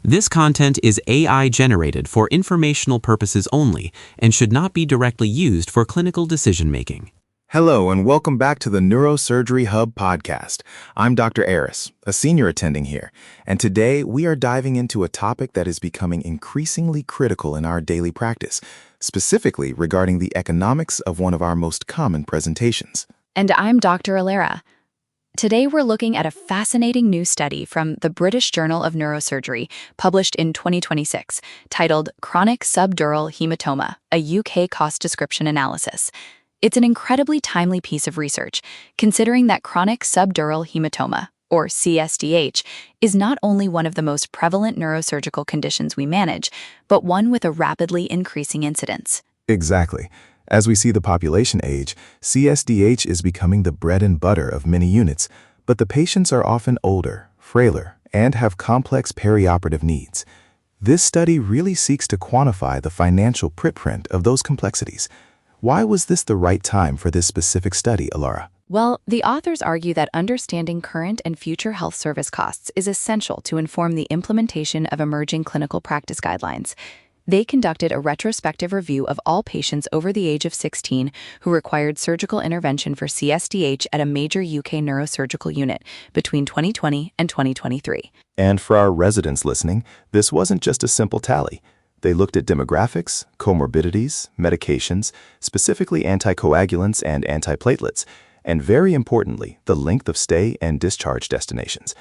This content is AI generated for informational purposes only and should not be directly used for clinical decision-making. Hello and welcome back to the Neurosurgery Hub podcast. I'm Dr. Aris, a senior attending here, and today we are diving into a topic that is becoming increasingly critical in our daily practice, specifically regarding the economics of one of our most common presentations. And I'm Dr. Alera. Today we're looking at a fascinating new study from the British Journal of Neurosurgery, published in 2026, titled Chronic Subdural Hematoma, a UK Cost Description Analysis. It's an incredibly timely piece of research, considering that chronic subdural hematoma, or cSDH, is not only one of the most prevalent neurosurgical conditions we manage, but one with a rapidly increasing incidence. Exactly. As we see the population age, cSDH is becoming the bread and butter of many units, but the patients are often older, frailer, and have complex perioperative needs. This study really seeks to quantify the financial footprint of those complexities. Why was this the right time for this specific study, Alara? Well, the authors argue that understanding current and future health service costs is essential to inform the implementation of emerging clinical practice guidelines. They conducted a retrospective review of all patients over the age of 16 who required surgical intervention for cSDH at a major UK neurosurgical unit between 2020 and 2023. And for our residents listening, this wasn't just a simple tally. They looked at demographics, comorbidities, medications, specifically anticoagulants and antiplatelets, and very importantly, the length of stay and discharge destinations.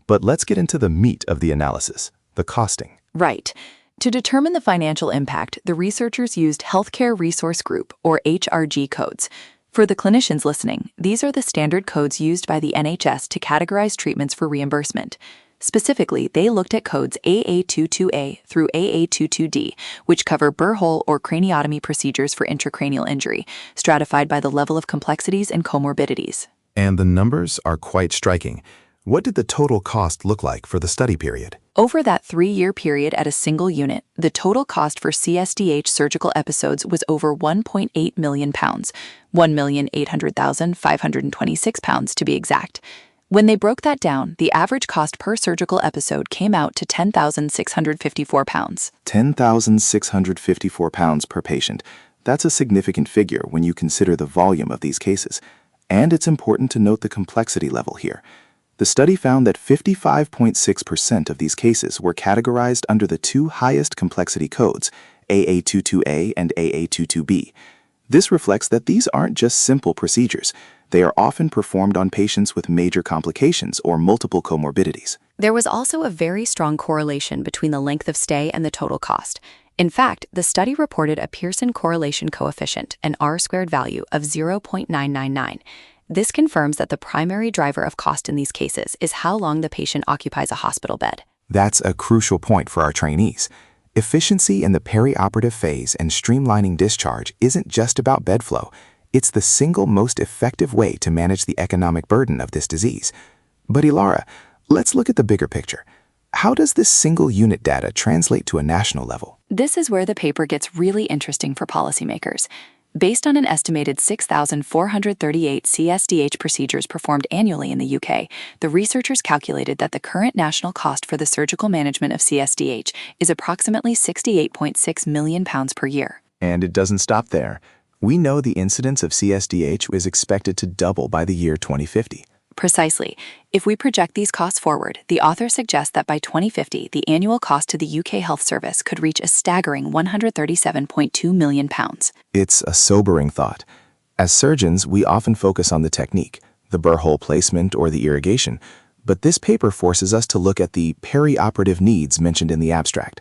But let's get into the meat of the analysis, the costing. Right. To determine the financial impact, the researchers used Healthcare Resource Group, or HRG codes. For the clinicians listening, these are the standard codes used by the NHS to categorize treatments for reimbursement. Specifically, they looked at codes AA22A through AA22D, which cover burr hole or craniotomy procedures for intracranial injury, stratified by the level of complexities and comorbidities. And the numbers are quite striking. What did the total cost look like for the study period? Over that 3-year period at a single unit, the total cost for cSDH surgical episodes was over £1.8 million, £1,800,526 to be exact. When they broke that down, the average cost per surgical episode came out to £10,654. £10,654 per patient. That's a significant figure when you consider the volume of these cases. And it's important to note the complexity level here. The study found that 55.6% of these cases were categorized under the two highest complexity codes, AA22A and AA22B. This reflects that these aren't just simple procedures. They are often performed on patients with major complications or multiple comorbidities. There was also a very strong correlation between the length of stay and the total cost. In fact, the study reported a Pearson correlation coefficient, an R-squared value of 0.999. This confirms that the primary driver of cost in these cases is how long the patient occupies a hospital bed. That's a crucial point for our trainees. Efficiency in the perioperative phase and streamlining discharge isn't just about bed flow. It's the single most effective way to manage the economic burden of this disease. But Ilara, let's look at the bigger picture. How does this single unit data translate to a national level? This is where the paper gets really interesting for policymakers. Based on an estimated 6,438 cSDH procedures performed annually in the UK, the researchers calculated that the current national cost for the surgical management of cSDH is approximately £68.6 million per year. And it doesn't stop there. We know the incidence of cSDH is expected to double by the year 2050. Precisely. If we project these costs forward, the author suggests that by 2050, the annual cost to the UK Health Service could reach a staggering £137.2 million. It's a sobering thought. As surgeons, we often focus on the technique, the burr hole placement or the irrigation, but this paper forces us to look at the perioperative needs mentioned in the abstract.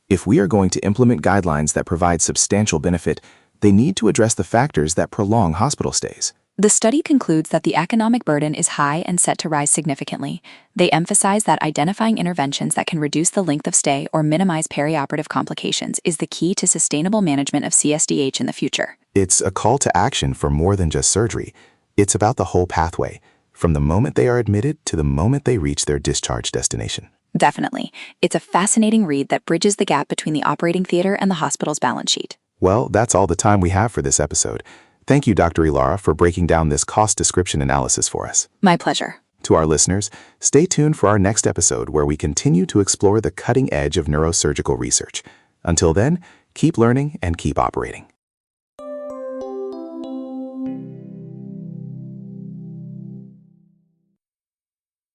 If we are going to implement guidelines that provide substantial benefit, they need to address the factors that prolong hospital stays. The study concludes that the economic burden is high and set to rise significantly. They emphasize that identifying interventions that can reduce the length of stay or minimize perioperative complications is the key to sustainable management of cSDH in the future. It's a call to action for more than just surgery. It's about the whole pathway, from the moment they are admitted to the moment they reach their discharge destination. Definitely. It's a fascinating read that bridges the gap between the operating theater and the hospital's balance sheet. Well, that's all the time we have for this episode. Thank you, Dr. Ilara, for breaking down this cost description analysis for us. My pleasure. To our listeners, stay tuned for our next episode where we continue to explore the cutting edge of neurosurgical research. Until then, keep learning and keep operating.